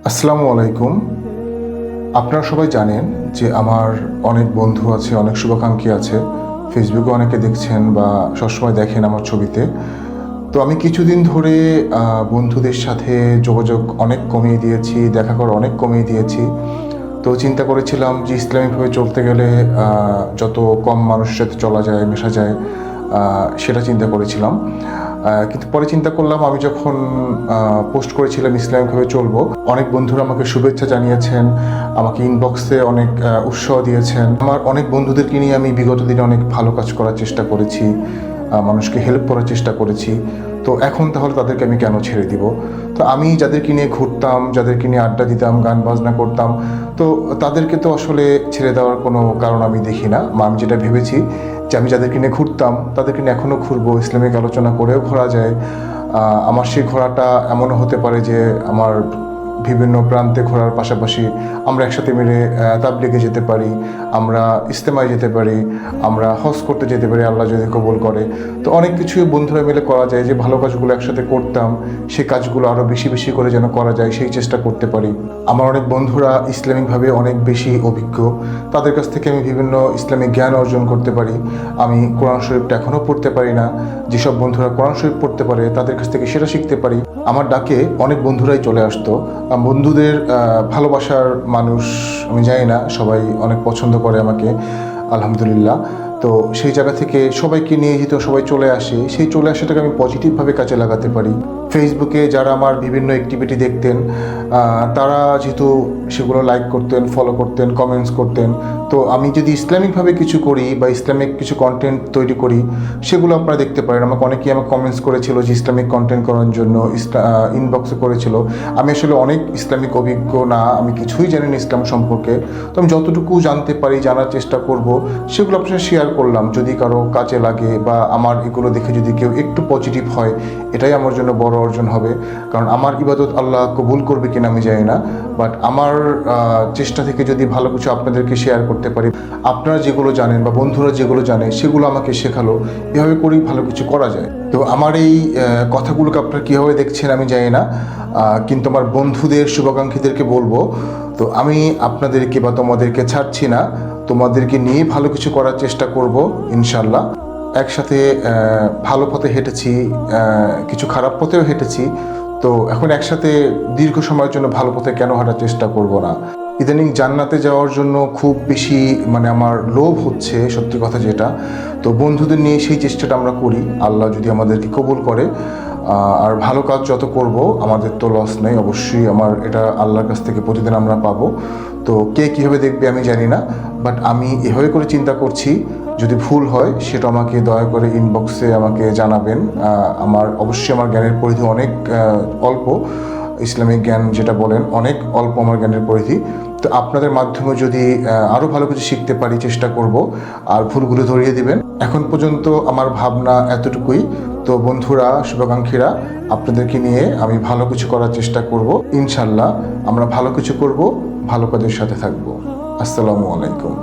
আসসালামু আলাইকুম। আপনারা সবাই জানেন যে আমার অনেক বন্ধু আছে, অনেক শুভাকাঙ্ক্ষী আছে। ফেসবুকে অনেকে দেখছেন বা সবসময় দেখেন আমার ছবিতে। তো আমি কিছুদিন ধরে বন্ধুদের সাথে যোগাযোগ অনেক কমিয়ে দিয়েছি, দেখা করা অনেক কমিয়ে দিয়েছি। তো চিন্তা করেছিলাম যে ইসলামিকভাবে চলতে গেলে যত কম মানুষের সাথে চলা যায়, মেশা যায়, সেটা চিন্তা করেছিলাম। কিন্তু পরে চিন্তা করলাম, আমি যখন পোস্ট করেছিলাম ইসলামিকভাবে চলবো, অনেক বন্ধুরা আমাকে শুভেচ্ছা জানিয়েছেন, আমাকে ইনবক্সে অনেক উৎসাহ দিয়েছেন। আমার অনেক বন্ধুদেরকে নিয়ে আমি বিগত দিনে অনেক ভালো কাজ করার চেষ্টা করেছি, মানুষকে হেল্প করার চেষ্টা করেছি। তো এখন তাহলে তাদেরকে আমি কেন ছেড়ে দিব? তো আমি যাদেরকে নিয়ে ঘুরতাম, যাদেরকে নিয়ে আড্ডা দিতাম, গান বাজনা করতাম, তো তাদেরকে তো আসলে ছেড়ে দেওয়ার কোনো কারণ আমি দেখি না। আমি যেটা ভেবেছি যে আমি যাদেরকে নিয়ে ঘুরতাম তাদেরকে নিয়ে এখনও ঘুরবো, ইসলামিক আলোচনা করেও ঘোরা যায়। আমার সেই ঘোরাটা এমনও হতে পারে যে আমার বিভিন্ন প্রান্তে ঘোরার পাশাপাশি আমরা একসাথে মিলে তাবলিগে যেতে পারি, আমরা ইজতেমায় যেতে পারি, আমরা হজ করতে যেতে পারি আল্লাহ যদি কবুল করে। তো অনেক কিছুই বন্ধুরা মিলে করা যায়, যে ভালো কাজগুলো একসাথে করতাম সেই কাজগুলো আরও বেশি বেশি করে যেন করা যায় সেই চেষ্টা করতে পারি। আমার অনেক বন্ধুরা ইসলামিকভাবে অনেক বেশি অভিজ্ঞ, তাদের কাছ থেকে আমি বিভিন্ন ইসলামিক জ্ঞান অর্জন করতে পারি। আমি কোরআন শরীফটা এখনও পড়তে পারি না, যেসব বন্ধুরা কোরআন শরীফ পড়তে পারে তাদের কাছ থেকে সেটা শিখতে পারি। আমার ডাকে অনেক বন্ধুরাই চলে আসতো। বন্ধুদের ভালোবাসার মানুষ, আমি জানি না, সবাই অনেক পছন্দ করে আমাকে, আলহামদুলিল্লাহ। তো সেই জায়গা থেকে সবাইকে নিয়ে যেহেতু সবাই চলে আসে, সেই চলে আসাটাকে আমি পজিটিভভাবে কাজে লাগাতে পারি। ফেসবুকে যারা আমার বিভিন্ন অ্যাক্টিভিটি দেখতেন, তারা যেহেতু সেগুলো লাইক করতেন, ফলো করতেন, কমেন্টস করতেন, তো আমি যদি ইসলামিকভাবে কিছু করি বা ইসলামিক কিছু কন্টেন্ট তৈরি করি, সেগুলো আপনারা দেখতে পারেন। অনেকেই আমাকে কমেন্টস করেছিল যে ইসলামিক কন্টেন্ট করার জন্য, ইনবক্সে করেছিল। আমি আসলে অনেক ইসলামিক অভিজ্ঞ না, আমি কিছুই জানি না ইসলাম সম্পর্কে। তো আমি যতটুকু জানতে পারি, জানার চেষ্টা করব, সেগুলো আপনার সাথে শেয়ার করলাম। যদি কারো কাজে লাগে বা আমার এগুলো দেখে যদি কেউ একটু পজিটিভ হয়, এটাই আমার জন্য বড় অর্জন হবে। কারণ আমার ইবাদত আল্লাহ কবুল করবে কিনা আমি জানি না, বাট আমার চেষ্টা থেকে যদি ভালো কিছু আপনাদেরকে শেয়ার করতে পারি, আপনারা যেগুলো জানেন বা বন্ধুরা যেগুলো জানে সেগুলো আমাকে শেখালো, এভাবে করেই ভালো কিছু করা যায়। তো আমার এই কথাগুলোকে আপনারা কীভাবে দেখছেন আমি জানি না, কিন্তু আমার বন্ধুদের, শুভাকাঙ্ক্ষীদেরকে বলবো, তো আমি আপনাদেরকে বা তোমাদেরকে ছাড়ছি না, তোমাদেরকে নিয়ে ভালো কিছু করার চেষ্টা করব ইনশাল্লাহ। একসাথে ভালো পথে হেঁটেছি, কিছু খারাপ পথেও হেঁটেছি, তো এখন একসাথে দীর্ঘ সময়ের জন্য ভালো পথে কেন হাঁটার চেষ্টা করব না? ইদানিং জান্নাতে যাওয়ার জন্য খুব বেশি আমার লোভ হচ্ছে, সত্যি কথা যেটা। তো বন্ধুদের নিয়ে সেই চেষ্টাটা আমরা করি, আল্লাহ যদি আমাদেরকে কবুল করে। আর ভালো কাজ যত করব আমাদের তো লস নেই, অবশ্যই আমার এটা আল্লাহর কাছ থেকে প্রতিদিন আমরা পাবো। তো কে কীভাবে দেখবে আমি জানি না, বাট আমি এভাবে করে চিন্তা করছি। যদি ভুল হয় সেটা আমাকে দয়া করে ইনবক্সে আমাকে জানাবেন। অবশ্যই আমার জ্ঞানের পরিধি অনেক অল্প, ইসলামিক জ্ঞান যেটা বলেন অনেক অল্প আমার জ্ঞানের পরিধি। তো আপনাদের মাধ্যমে যদি আরও ভালো কিছু শিখতে পারি চেষ্টা করব, আর ভুলগুলো ধরিয়ে দিবেন। এখন পর্যন্ত আমার ভাবনা এতটুকুই। তো বন্ধুরা, শুভাকাঙ্ক্ষীরা, আপনাদেরকে নিয়ে আমি ভালো কিছু করার চেষ্টা করব ইনশাল্লাহ। আমরা ভালো কিছু করব, ভালো কাজের সাথে থাকব। আসসালামু আলাইকুম।